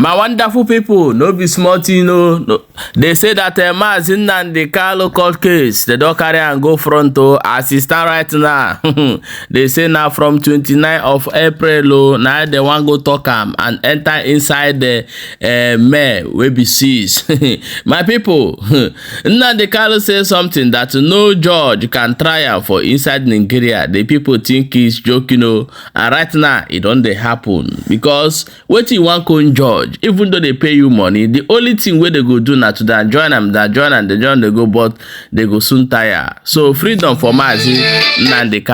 My wonderful people, no be small thing, no. They say that Mazi Nnamdi court case, they don't carry and go front as it stand right now. They say now from 29th of April, now they want go talk and enter inside the mayor will be seized. My people, Nnamdi say something that no judge can try for inside Nigeria. The people think he's joking, and right now it don't happen because what you want to judge. Even though they pay you money, the only thing where they go do now to that join them, they go, but they go soon tire. So freedom for Mazi Nnamdi.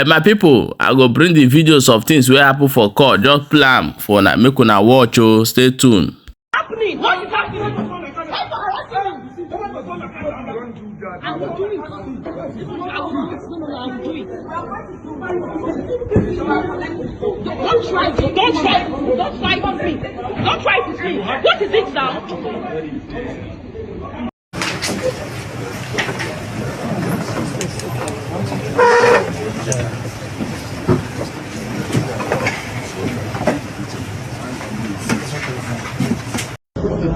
My people, I go bring the videos of things where happen for court. Just plan for na make una watch. Oh, stay tuned. What is happening? Don't try to speak. Don't try to speak. What is it now?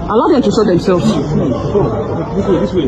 Allow them to show themselves. This way.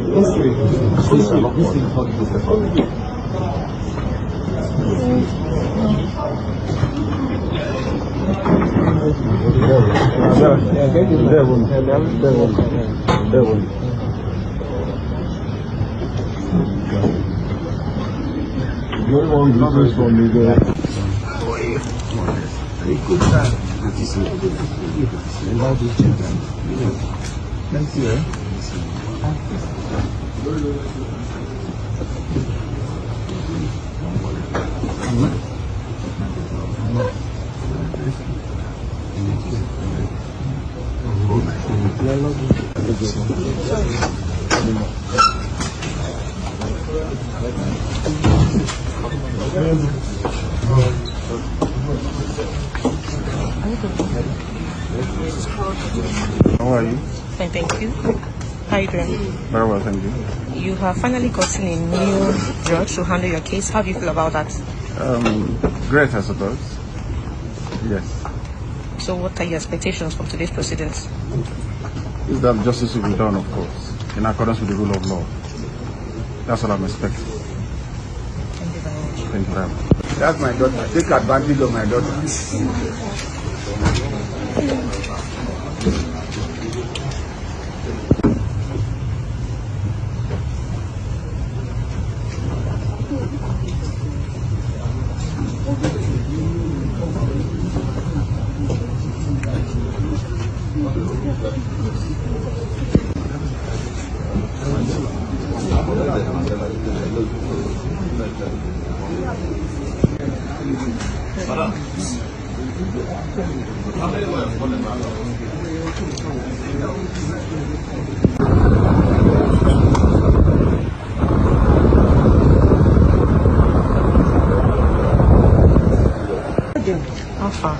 How are you? Fine, thank you. How are you doing? Very well, thank you. You have finally gotten a new judge to handle your case. How do you feel about that? Great, I suppose. Yes. So what are your expectations from today's proceedings? Is that justice will be done, of course, in accordance with the rule of law. That's what I'm expecting. Thank you very much. Thank you very much. That's my daughter. Take advantage of my daughter. How far?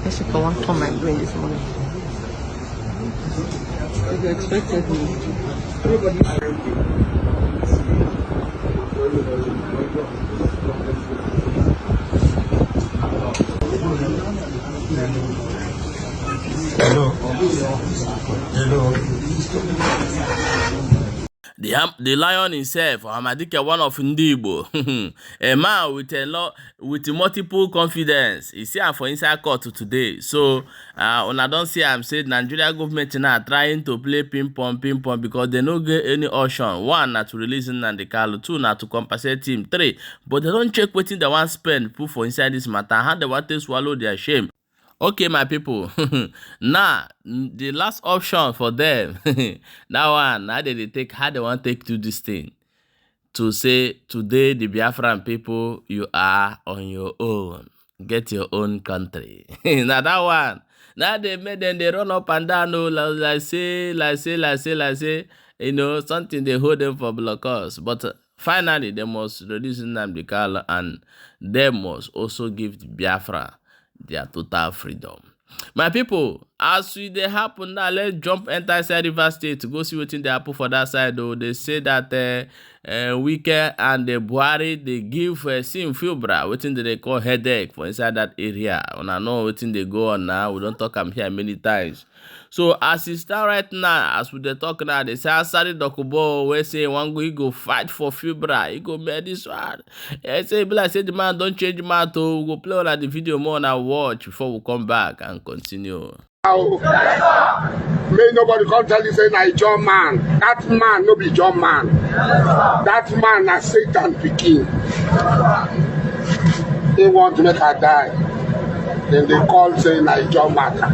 These people want to my brain this morning. They expected me. Hello. The lion himself, Amadike, one of Ndibo, a man with multiple confidence. He see for inside court today. So, when I don't see, I'm saying Nigeria government now trying to play ping pong because they don't get any option. One, not to release Nnamdi. Two, not to compensate him. Three, but they don't check what they want spend put for inside this matter. How they want to swallow their shame. Okay, my people. Now, the last option for them, that one, now they take how they want to take to this thing. To say, today, the Biafran people, you are on your own. Get your own country. Now, that one, now they made them, they run up and down, like say, you know, something they hold them for blockers. But finally, they must release Nnamdi and they must also give the Biafra their total freedom. My people, as we dey happen now, let's jump enter inside Rivers State to go see wetin dey happen for that side. Though they say that Wike and the Buhari they give Fubara wetin they call headache for inside that area. And I know wetin they go on now. We don't talk am here many times. So as it start right now, as we dey talk now, they say Asari Dokubo we say he go fight for Fubara. He go make this one. They say like say the man don't change man to. We go play all of the video more and watch before we come back and continue. May nobody come tell you say na John man. That man no be John man. That man na Satan pikin. He want to make her die. Then they call say na John matter.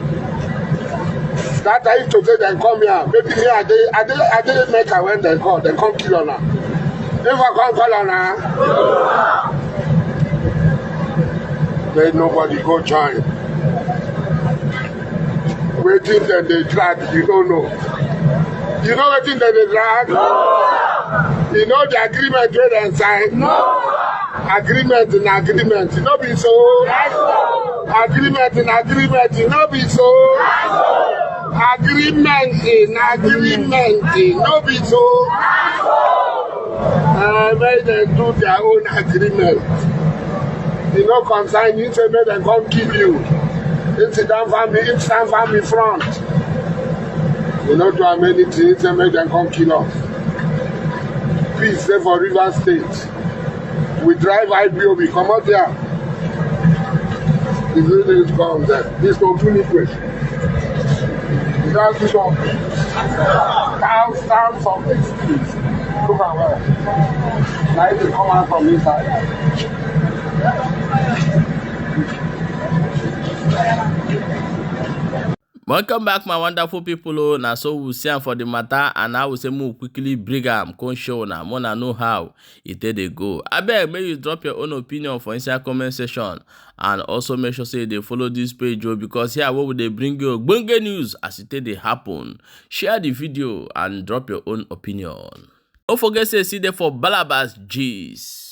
That I used to say they come here. Maybe here I didn't make her when they call. They come kill her. If I come call her, then nobody go join. Waiting then they drag, you don't know. You know waiting then they drag? No. You know the agreement where they sign? No. Agreement in agreement, you know be so. Yes, agreement in agreement, you know be so. Yes, agreement in agreement, you know be so. May they do their own agreement. You know consign you say may they come kill you. It's stand family front. You know do how many things and make them come kill us. Peace there for Rivers State. We drive IBO, we come out there. The village comes there. This don't do liquid. That's some sounds of excuse. Look at where. Now they come out from inside. Welcome back, my wonderful people. Now, so we'll see for the matter, and I will say more quickly bring am come show now. Wanna know how it did they go. I beg, may you drop your own opinion for inside comment section, and also make sure say they follow this page because here what would they bring you bunge news as it did they happen. Share the video and drop your own opinion. Don't forget to see there for Balabas G's.